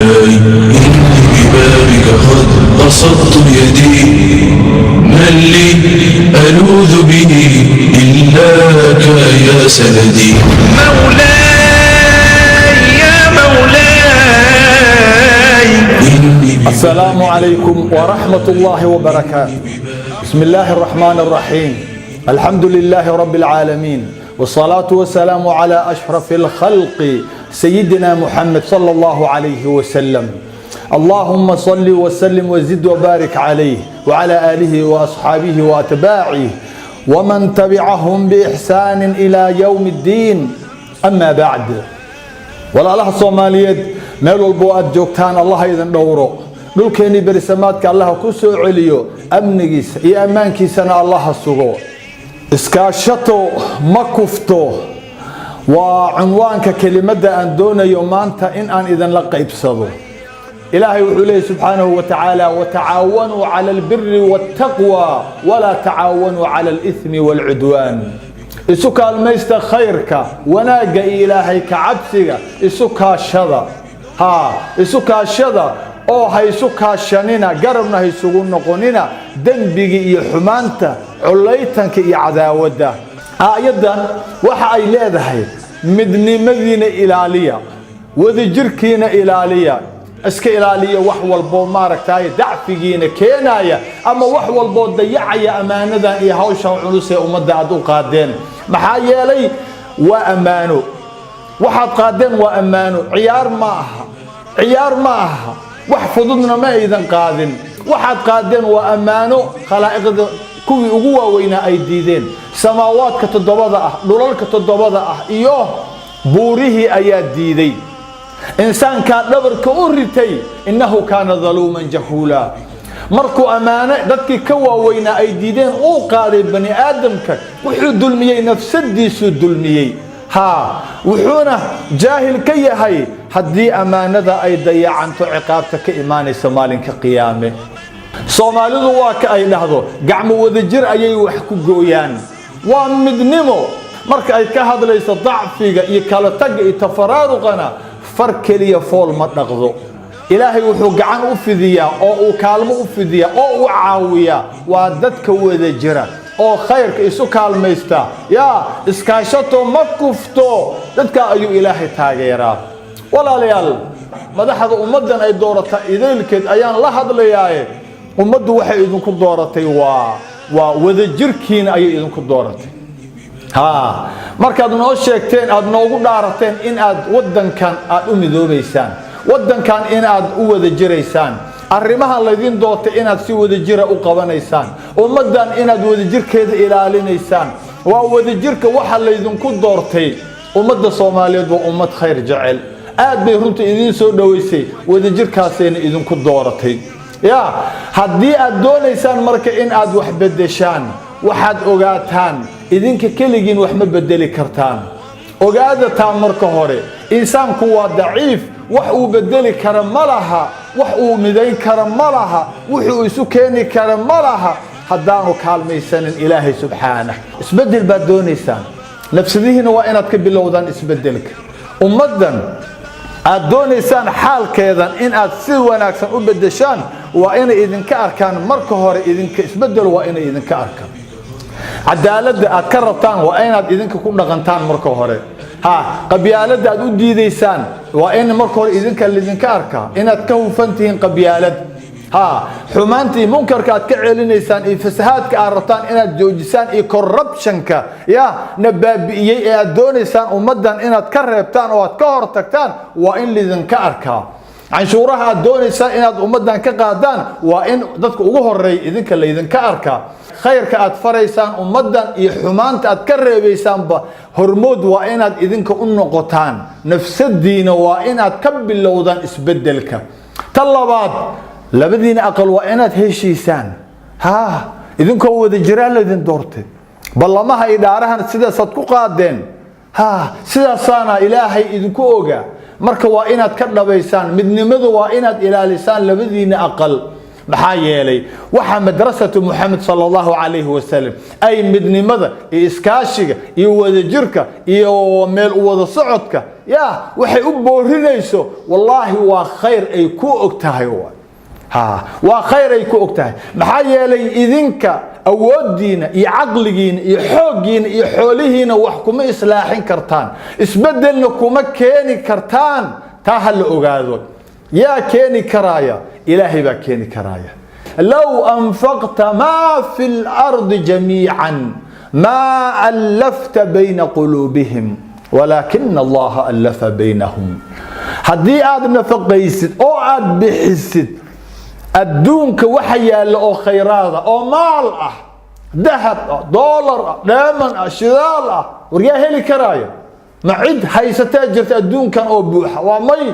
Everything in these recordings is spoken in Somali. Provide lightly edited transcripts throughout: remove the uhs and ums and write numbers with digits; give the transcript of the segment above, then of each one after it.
إني ببابك قد بسطت يدي، من لي ألوذ به إلاك يا سندي. مولاي يا مولاي. السلام عليكم ورحمة الله وبركاته. بسم الله الرحمن الرحيم. الحمد لله رب العالمين، والصلاة والسلام على أشرف الخلق سيدنا محمد صلى الله عليه وسلم. اللهم صل وسلم وزد وبارك عليه وعلى آله وأصحابه وأتباعه ومن تبعهم بإحسان إلى يوم الدين. أما بعد، walaalaha Soomaaliyeed meel walbo aad joogtaan Allah idin dhowro, dhulkeeni berisamaadka Allah ku soo celiyo, amnigiisa iyo ammaankiisana Allah sugo. iskaashato ma kufto waa cinwaanka kelimada aan doonayo maanta in aan idin la qaybsado. ilaahay wuxuu leeyahay subhanahu wa ta'ala wa ta'awanu 'ala al-birri wat-taqwa wa la ta'awanu 'ala al-ithmi wal-'udwan. isu kaalmaysta khayrka wanaaga ilaahay ka cabsiga, isu kaashada oo haysu kaashanina, garabna haysugu noqonina dambigi iyo xumaanta, culaytanka iyo cadaawada. aayadan waxa ay leedahay midnimadiina ilaaliya, wadajirkiina ilaaliya, iska ilaaliya wax walbo maaragtay dacfigiina keenaya ama wax walbo dayacaya amaanadan iyo hawsha culus ee ummadda aad u qaadeen. maxaa yeelay waa amaano, waxaad qaadeen waa amaano, ciyaar ma aha, wax fududna ma aydan qaadin. waxaad qaadeen waa amaano khalaa'iqda kuwii ugu waaweynaa ay diideen. samaawaadka toddobada ah, dhulalka toddobada ah iyo buurihii ayaa diiday. insaanka dhabarka u ritay, innahu kaana zaluuman jahuula. markuu amaano dadkii ka waaweynaa ay diideen uu qaaday bani aadamka, wuxuu dulmiyey nafsadiisu dulmiyey. wuxuuna jaahil ka yahay haddii amaanada ay dayacanto ciqaabta ka imaanaysa maalinka qiyaame. Soomaalidu waa ka ay dhahdo gacmo wadajir ayay wax ku gooyaan, waa midnimo. marka ay ka hadlayso dacfiga iyo kala tagga iyo tafaraaruqana, far keliya fool ma dhaqdo. ilaahay wuxuu gacan u fidiyaa oo uu kaalmo u fidiyaa oo uu caawiyaa waa dadka wadajira oo khayrka isu kaalmaysta. iskaashato ma kufto, dadka ayuu ilaahay taageeraa. walaalayaal, madaxda ummadan ay doorata idaylkeed ayaan la hadlayaaye, ummaddu waxay idinku dooratay waa wadajirkiina ayay idinku dooratay. markaad noo sheegteen, aad noogu dhaarateen in aad wadankan aad u midoobaysaan, wadankan in aad u wada jiraysaan, arrimaha laydin doortay inaad si wadajira u qabanaysaan, ummadan inaad wadajirkeeda ilaalinaysaan, waa wadajirka waxa laydinku doortay. ummadda Soomaaliyeed waa ummad khayr jecel, aad bay runtii idin soo dhaweysay, wadajirkaasayna idinku dooratay. haddii aad doonaysaan marka in aad wax bedeshaan, waxaad ogaataan idinka keligiin wax ma bedeli kartaan. ogaadataan marka hore, insaanku waa daciif, wax uu bedeli kara ma laha, wax uu midayn kara ma laha, wuxuu isu keeni kara ma laha haddaanu kaalmaysanin ilaahay subxaanah. isbedel baad doonaysaan, nafsadihiina waa inaad ka bilowdaan isbedelka. ummaddan aad doonaysaan xaalkeedan in aad si wanaagsan u bedeshaan, waa inay idinka arkaan marka hore. idinka isbedel waa inay idinka arkaan. cadaaladda aad ka rabtaan waa inaad idinka ku dhaqantaan marka hore. qabyaaladda aad u diidaysaan waa in marka hore idinka lidinka arkaa inaad ka hufan tihiin qabyaalad. xumaantii munkarka aad ka celinaysaan iyo fasahaadka aad rabtaan inaad joojisaan iyo corruptionka na baabi'iyey ee aad doonaysaan ummadan inaad ka reebtaan oo aad ka hortagtaan, waa in lidinka arkaa. canshuuraha aad doonaysaan inaad ummadan ka qaadaan, waa in dadka ugu horeeya idinka laydinka arkaa. khayrka aad faraysaan ummadan iyo xumaanta aad ka reebaysaanba hormood waa inaad idinka u noqotaan. nafsadiina waa inaad ka bilowdaan isbedelka. ta labaad, labadiina aqal waa inaad heshiisaan. idinkoo wada jiraa laydin doortay, ballamaha iyo dhaarahan sidaasaad ku qaadeen. sidaasaana ilaahay idinku ogaa. marka waa inaad ka dhabaysaan midnimadu, waa inaad ilaalisaan labadiina aqal. محايلي وحا مدرسة محمد صلى الله عليه وسلم أي مدني ماذا إسكاشيك يوذا جركة يوميل وذا صعدك يا وحي أبورينيسو والله هو خير أي كو أكتاهي ها وخير أي كو أكتاهي محايلي إذنك أودينا يعقلين يحوقين يحوليهنا وحكم إصلاحين كرتان اسبدلنكم كيني كرتان تاهل أغاذون يا كيني كرايا إلهي با كيني كرايا لو أنفقت ما في الأرض جميعا ما ألفت بين قلوبهم ولكن الله ألف بينهم هدي آدم نفقيسد أو آد بحسد الدونك وحيا لأو خيرات أو مال ذهب دولار دائما شغال وريا هلي كرايا معد حيستاجرت الدونك أو بوحة ومي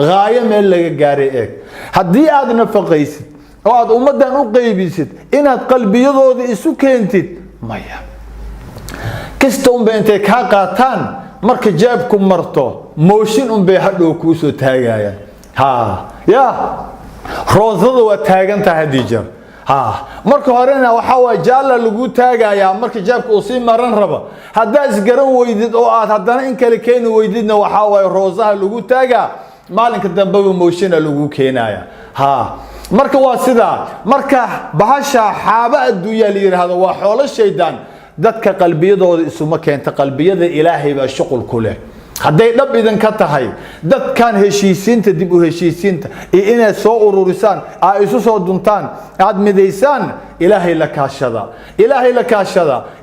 غاية من اللي قارئك هدي آد نفقيسد أو آد أمدان أقيبيسد إن قلبي يضوذ إسو كنتد مايا كستون بينتك هاقاتان marka jaabku marto mooshin un bay hadhow ku soo taagayaan ya roosada waa taagan tahay dijar marka horena waxa way jaala lagu taagaya marka jaabku uu si maran raba hadaa isgaran weydid oo aad hadana in kale keen weydidna waxa way roosaha lagu taaga maalinka dambe mooshin lagu keenaya marka waa sida marka bahasha xaaba adduunya la yiraahdo waa xoolo shaydaan dadka qalbiyadooda isuma keenta qalbiyada ilaahay baa shuqul ku leh haday dhab idan ka tahay dadkan heshiisiinta dib u heshiisiinta inay soo ururisaan ay isu soo duntaan aad mideysaan ilaahay la kaashada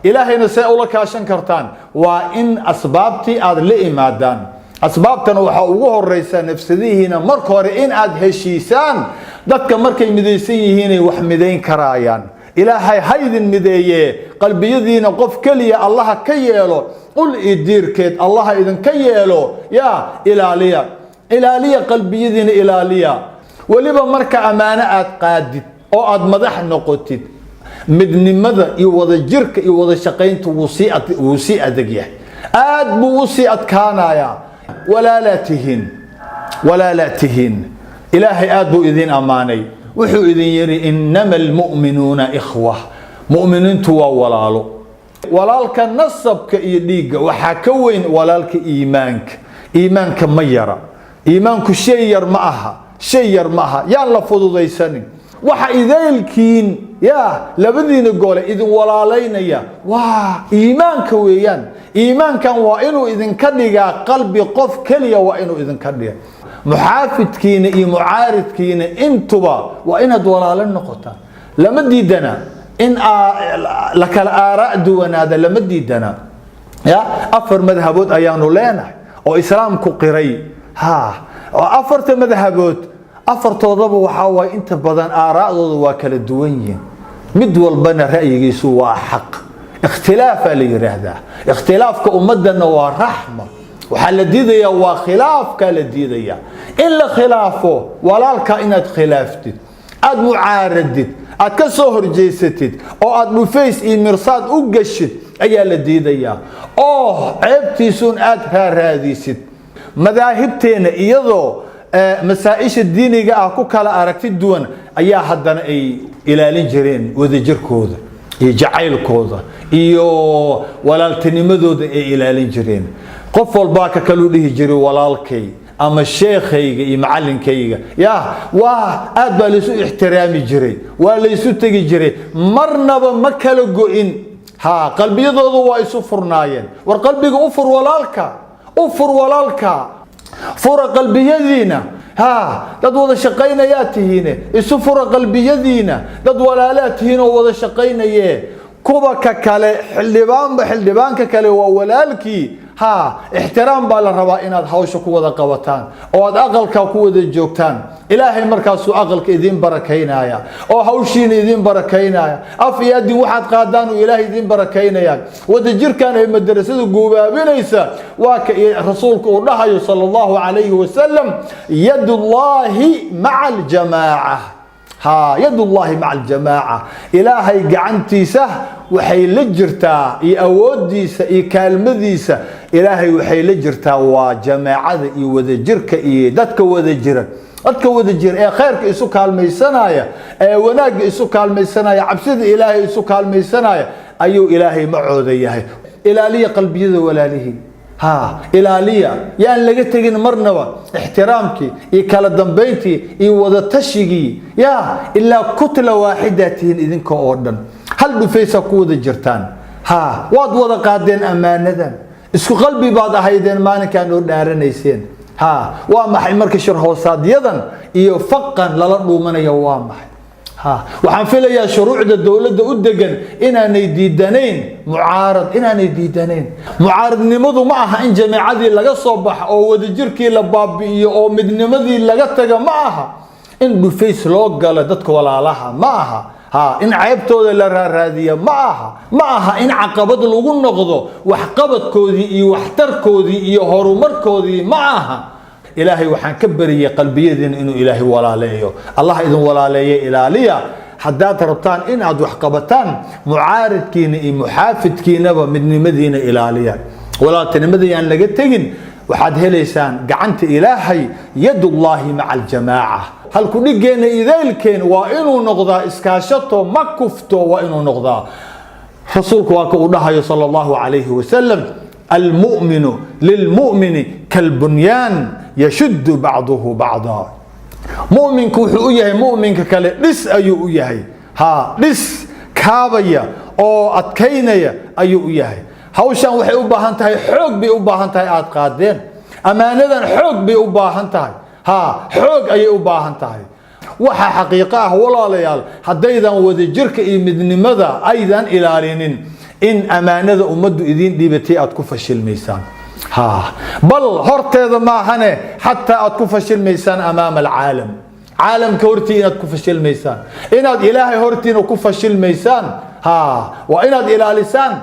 ilaahayna say ula kaashan kartaan waa in asbaabtii aad la imaadaan asbaabtana waxa ugu horeysa nafsadihiina marka hore in aad heshiisaan dadka markay mideysan yihiin wax mideyn karaayaan إلهي هيدن مدية قلبي يدين قف كلية الله كيالو قل إدير كيد الله إذن كيالو يا إلالية قلبي يدين إلالية ولبا مركا أمانات قادد أو أد مدح نقطد مدني مدى يوضى جرك يوضى شقين وسيئة دقية آد بوسيئة كانايا ولا لا تهين إلهي آد بو إذن أماني وحو إذن يري إنما المؤمنون إخوة مؤمنين توا ولالك نصبك إيديك وحكوين ولالك إيمانك ميرا إيمانك شير معها يا الله فضو ذي سنين وحا إذيلكين يا لبدين قولة إذن ولالين يا إيمانك ويان إيمانك وإنو إذن كدقا قلبي قف كليا وإنو إذن كدقا محافظكين إي معارضكين انتبا وإن دولالا نقطة لما ديدنا إن لك الآراء دون هذا لما ديدنا يا أفر مذهبوت أيانو لنا وإسلام كقري وأفرت مذهبوت أفرت وضبه وحاوى انت بدن آراء وكال الدوين مدول بنا رأيي سوى حق اختلاف ليرهده اختلاف كأمدنا ورحمة وحال ديديا وخلاف كال ديديا إلا خلافه ولا الكائنات خلافتد أد معاردد أد كسهر جيستد أو أد مفيس مرصاد أقشد أيا لديديا عبتيسون أد هاديسد مذاهبتين إيضو مسائش الديني أكو كلا أركتد دون أيا حدنا أي إلى لنجرين وذجر كوذا يجعيل كوذا ولا التنمذود إلى لنجرين قفل باك كلوده جري ولالكي أما الشيخيga معلنكيga يا aad baa liisu ixtiraami jiray waa liisu tagi jiray marnaba ma kala go'in qalbiyadoodu waa isu furnaayeen war qalbiga u fur walaalka fura qalbiyadiina dad wada shaqeynaya tihiin isu fura qalbiyadiina dad walaalaha tihiin oo wada shaqeynayee kuba ka kale xildhibaanka kale waa walaalkii احترام بالربا إن هذا هوش كوذا قوتان أو هذا أقل كوذا جوكتان إلهي مركز أقل كإذن بركينا يا أو هوشين إذن بركينا يا أفياد واحد قادان وإلهي إذن بركينا يا وتجر كان مدرسة جوبا بنيسا وك رسولك الله صلى الله عليه وسلم يد الله مع الجماعة يد الله مع الجماعة إلهي قعنتيسه وحي لجرتا أوديسه كالمديسه ilaahay waxay la jirtaa waa jamaacada iyo wadajirka iyo dadka wadajira ee khayrka isu kaalmaysanaya ee wanaagga isu kaalmaysanaya cabsida ilaahay isu kaalmaysanaya ayuu ilaahay macooda yahay ilaaliya qalbiyada walaalihiin ilaaliya yaan laga tegin marnaba ixtiraamkii iyo kala dambeyntii iyo wada tashigii ilaa kutla waaxida tihiin idinka oo dhan hal dhufaysa ku wada jirtaan waad wada qaadeen ammaanadan isku qalbi baad ahaydeen maalinkaan oo dhaaranayseen waa maxay marka shir hoosaadyadan iyo faqan lala dhuumanayo waa maxay waxaan filayaa shuruucda dawladda u degan inaanay diidanayn mucaaradnimadu ma aha in jamaacadii laga soo baxo oo wadajirkii la baabi'iyo oo midnimadii laga taga ma aha in dhufays loo galo dadka walaalaha ma aha in ceebtooda la raaraadiya ma aha in caqabad lagu noqdo waxqabadkoodii iyo waxtarkoodii iyo horumarkoodii ma aha ilaahay waxaan ka bariyay qalbiyadiina inuu ilaahay walaaleeyo allah idin walaaleeyo ilaaliya haddaad rabtaan in aad wax qabataan mucaaridkiina iyo muxaafidkiinaba midnimadiina ilaaliya walaaltinimada yaan laga tegin waxaad helaysaan gacanta ilaahay yadullaahi maca aljamaaca halku dhigeena idaylkeen waa inuu noqdaa iskaashato ma kufto waa inuu noqdaa rasuulku waa ka uu dhahayo sala allahu calayhi wasalam المؤمن للمؤمن كالبنيان يشد بعضه بعضا مؤمن كوحو يهي مؤمن كالي لس أيو يهي لس كابيا أو أتكينيا أيو يهي هاوشان وحي أباهانتهي حوق بي أباهانتهي آتقادين أمانة حوق بي أباهانتهي حوق أي أباهانتهي waxa xaqiiqo ah walaalayaal hadaydan wada jirka iyo midnimada aydan ilaalinin in amaanada umadu idin dhibatay aad ku fashilmaysaan bal horteeda ma ahane hatta aad ku fashilmaysaan amaam alcaalam caalamka hortii inaad ku fashilmaysaan inaad ilaahay hortiina ku fashilmaysaan waa inaad ilaalisaan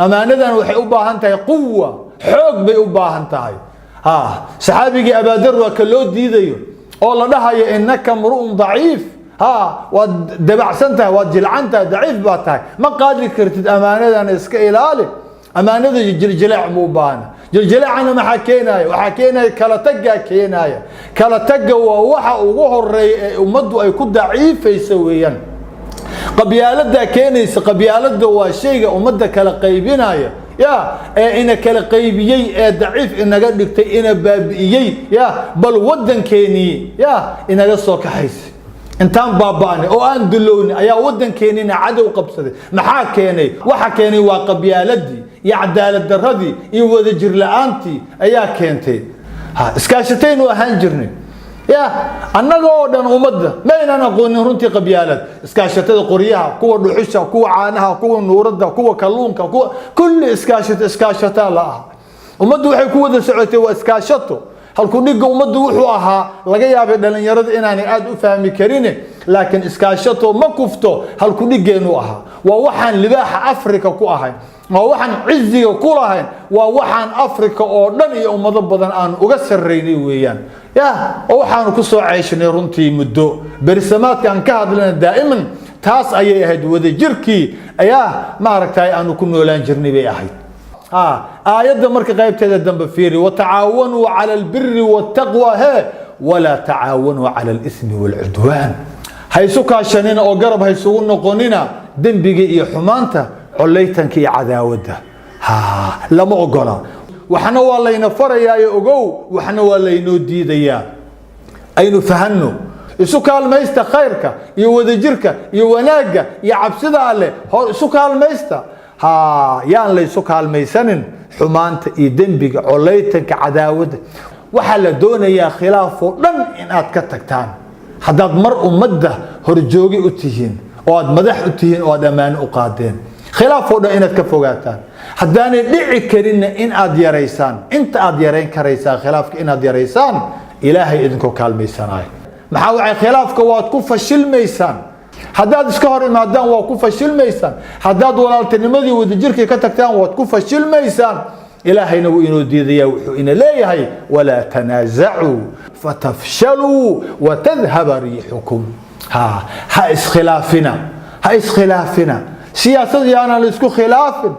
amaanadan waxay u baahan tahay quwwa xoog bay u baahan tahay saxaabigii abadar waa ka loo diidayo oo la dhahayo innaka mru'un daciif waad dabacsantahay waad jilcantahay daciif baa tahay ma qaadi kartid amaanadan iska ilaali amaanada jiljileec muu baahna jiljileecana maxaa keenaya waxaa keenaya kala taggaa keenaya kala tagga waa waxa ugu horeeya ee ummaddu ay ku daciifaysa weeyaan qabyaalada keenaysa qabyaalada waa shayga ummadda kala qaybinaya ina kala qaybiyay ee daciif inaga dhigtay ina baabi'iyay bal wadankeeni inaga soo kaxaysay intaan baaba'nay oo aan dulownay ayaa wadankeenina cadow qabsaday maxaa keenay waxa keenay waa qabyaaladii iyo cadaalad daradii iyo wadajir la'aantii ayaa keentay iskaashataynu ahaan jirnay annaga oo dhan ummadda ma inaan aqoonin runtii qabyaalad iskaashatada qoryaha kuwa dhuxusha kuwa caanaha kuwa nuurada kuwa kalluunka kuwa kulli iskaashata la ah ummaddu waxay ku wada socotay waa iskaashato halku dhiga ummaddu wuxuu ahaa laga yaabay dhalinyarada inaanay aad u fahmi karin laakiin iskaashato ma kufto halku dhigeenu ahaa waa waxaan libaaxa afrika ku ahayn waa waxaan ciziga ku lahayn waa waxaan afrika oo dhan iyo ummado badan aan uga sarreynay weeyaan oo waxaanu ku soo ceyshnay runtii muddo berisamaadka aan ka hadlana daa'iman taas ayay ahayd wadajirkii ayaa maaragtay aanu ku noolaan jirnay bay ahayd aayadda marka qaybteeda dambe fiiri watacaawanuu cala albiri wattaqwa walaa tacaawanuu cala alismi waalcudwaan haysu kaashanina oo garab haysugu noqonina dembiga iyo xumaanta collaytanka iyo cadaawadda lama ogola waxna waa layna farayaa ogow waxna waa laynoo diidayaa aynu fahanno isu kaalmaysta khayrka iyo wadajirka iyo wanaagga iyo cabsida alle hor isu kaalmaysta yaan la isu kaalmaysanin xumaanta iyo dembiga collaytanka cadaawadda waxaa la doonayaa khilaaf oo dhan in aad ka tagtaan haddaad mar ummadda horjoogi u tihiin oo aad madax u tihiin oo aad ammaano u qaadeen khilaaf oo dhan inaad ka fogaataan haddaanay dhici karinna in aad yaraysaan inta aad yarayn karaysaan khilaafka inaad yaraysaan ilaahay idinkoo kaalmaysanayo maxaa wacay khilaafka waad ku fashilmaysaan haddaad iska hor imaadaan waa ku fashilmaysaan haddaad walaaltinimadii wadajirkii ka tagtaan waad ku fashilmaysaan ilaahayna wuu inoo diidayaa wuxuu ina leeyahay walaa tanaasacuu fatafshaluu watadhaba riixukum ha iskhilaafina siyaasad yaanaan la isku khilaafin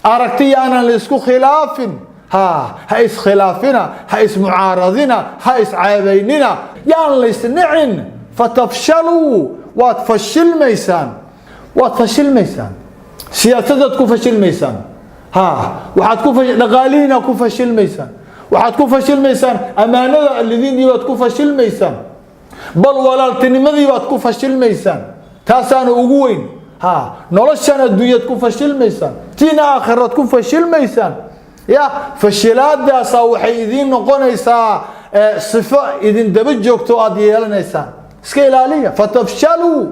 aragti yaanaan la isku khilaafin ha iskhilaafina ha ismucaaradina ha iscaabaynina yaan laysnicin fatafshaluu waad fashilmaysaan siyaasadaad ku fashilmaysaan waxaad ku dhaqaalihiina ku fashilmaysaan waxaad ku fashilmaysaan amaanada allidiinii baad ku fashilmaysaan bal walaaltinimadii baad ku fashilmaysaan taasaana ugu weyn noloshan adduunyaad ku fashilmaysaan tiina aakhiraad ku fashilmaysaan fashilaadaasa waxay idiin noqonaysaa sifo idin daba joogto aad yeelanaysaan iska ilaaliya fatafshaluu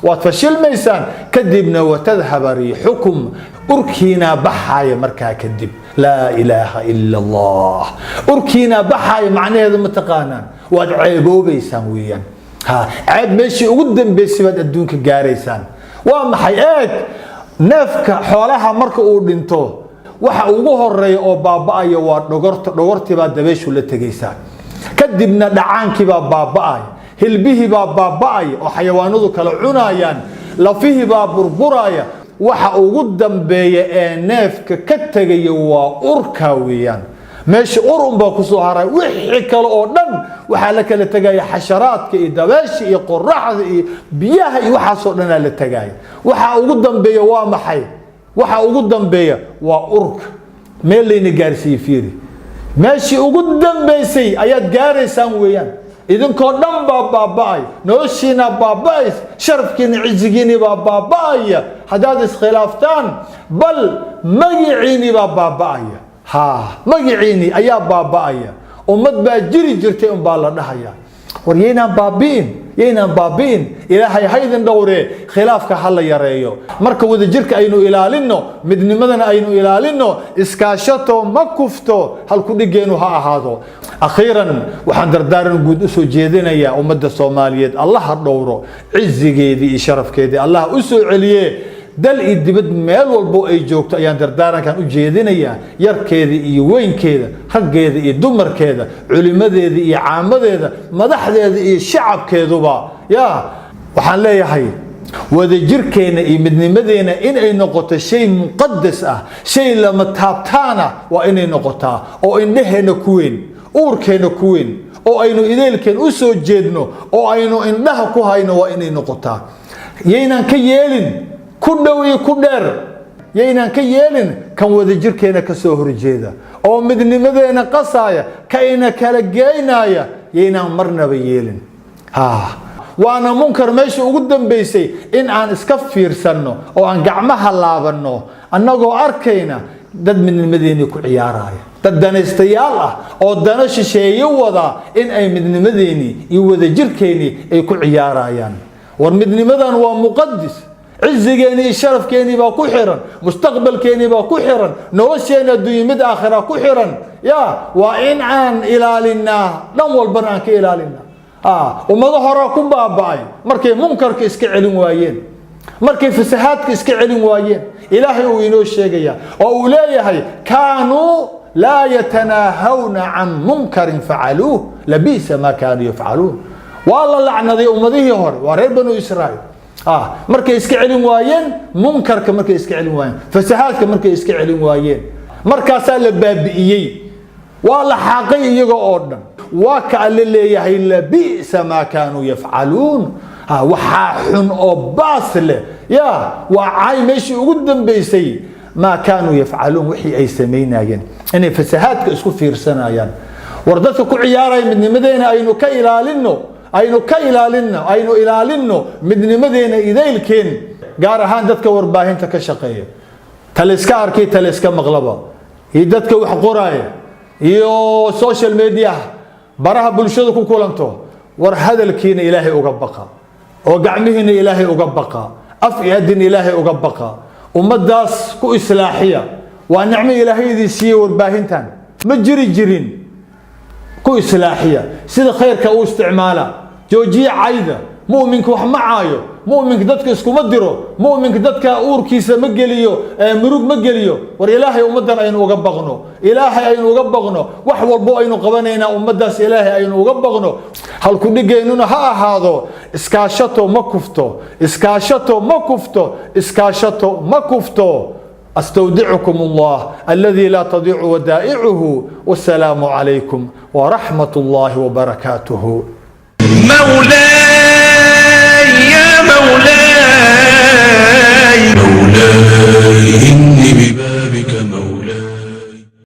waad fashilmaysaan kadibna watadhaba riixukum urkiina baxaaya markaa kadib laa ilaaha ila allah urkiina baxaaya macnaheedu ma taqaanaan waad ceeboobaysaan weeyaan ceeb meeshii ugu dambaysay baad adduunka gaaraysaan waa maxay eeg neefka xoolaha marka uu dhinto waxa ugu horeeya oo baaba'aya waa dhogortii baa dabeeshu la tegaysaa kadibna dhacaankii baa baaba'aya hilbihii baa baaba'aya oo xayawaanadu kala cunayaan lafihii baa burburaya waxa ugu dambeeya ee neefka ka tegaya waa urka weeyaan meesha ur unbaa kusoo haray wixii kale oo dhan waxaa la kala tegaya xasharaadka iyo dabeesha iyo qoraxda iyo biyaha iyo waxaasoo dhanaa la tegaya waxa ugu dambeeya waa maxay waxa ugu dambeeya waa urka meel layna gaarsiiyey fiiri meeshii ugu dambaysay ayaad gaaraysaan weeyaan idinkoo dhan baa baaba'ay noloshiina baaba'ays sharafkiina cizigiina baa baaba'aya haddaad iskhilaaftaan bal magiciini baa baaba'aya magiciini ayaa baaba'aya ummad baa jiri jirtay unbaa la dhahaya war yaynaan baabi'in ilaahay haydin dhowree khilaafka ha la yareeyo marka wadajirka aynu ilaalino midnimadana aynu ilaalino iskaashato ma kufto halku dhigeenu ha ahaado akhiiran waxaan dardaaran guud u soo jeedinayaa ummadda Soomaaliyeed Allah ha dhowro cizigeedii iyo sharafkeedii Allah u soo celiye dal iyo dibad meel walbo ay joogto ayaan dardaarankan u jeedinayaa yarkeeda iyo weynkeeda raggeeda iyo dumarkeeda culimadeeda iyo caamadeeda madaxdeeda iyo shacabkeeduba waxaan leeyahay wadajirkeena iyo midnimadeena in ay noqoto shay muqaddas ah shay lama taabtaana waa inay noqotaa oo indhaheena ku weyn uurkeena ku weyn oo aynu ideelkeen u soo jeedno oo aynu indhaha ku hayno waa inay noqotaa yaynaan ka yeelin ku dhow iyo ku dheer yaynaan ka yeelin kan wadajirkeena ka soo horjeeda oo midnimadeena qasaya kayna kala geynaya yaynaan marnaba yeelin waana munkar meesha ugu dambaysay in aan iska fiirsanno oo aan gacmaha laabanno annagoo arkayna dad midnimadeena ku ciyaaraya dad danaystayaal ah oo dana shisheeye wada in ay midnimadeeni iyo wadajirkeeni ay ku ciyaarayaan war midnimadan waa muqaddis cizigeeni iyo sharafkeeni baa ku xiran mustaqbalkeeni baa ku xiran nolosheena adduunyo mid aakhira ku xiran waa in aan ilaalinaa dhan walbana aan ka ilaalinaa ummado hore ku baaba'ay markay munkarka iska celin waayeen markay fasahaadka iska celin waayeen ilaahay uu inoo sheegaya oo uu leeyahay kaanuu laa yatanaahawna can munkarin facaluuh labiisa ma kaanuu yafcaluun waa la lacnaday ummadihii hore waa reer banu israa'iil markay iska celin waayeen munkarka markay iska celin waayeen fasahaadka markay iska celin waayeen markaasaa la baabi'iyey waa la xaaqay iyaga oo dhan waa ka alle leeyahay labiisa ma kaanuu yafcaluun waxaa xun oo baas leh waa caay meeshii ugu dambaysay ما كانوا يفعلون وحي أي سميناين إن فسهات كإسكو فيرسنايان وردتك كعياري من مدينة أينو كإلالينو أينو إلالينو من مدينة إذيلكين قارهان دتك ورباهين تكشقية تلسكا أركي تلسكا مغلبة يدتك وحقوراي يو سوشيال ميديا براها بلشدكو كولانتو ور هذا الكين إلهي أقبقا وقعمهن إلهي أقبقا أفئدن إلهي أقبقا ومداس كو إصلاحية ونعمة إلهي ذي سيه ورباهنتان مجري جرين كو إصلاحية سيد خير كو استعمالا جوجية عايدة مؤمنك وحمعايو مؤمنك دادك اسكو مدرو مؤمنك دادك أور كيسا مقليو مروق مقليو ور إلهي أمدان أين وقبغنو إلهي أين وقبغنو وحوال بو أين قبانينا أمداس إلهي أين وقبغنو هل كنت جينونا هذا اسكاشتو مكفتو أستودعكم الله الذي لا تضيع ودائعه والسلام عليكم ورحمة الله وبركاته. مولاي يا مولاي إني ببابك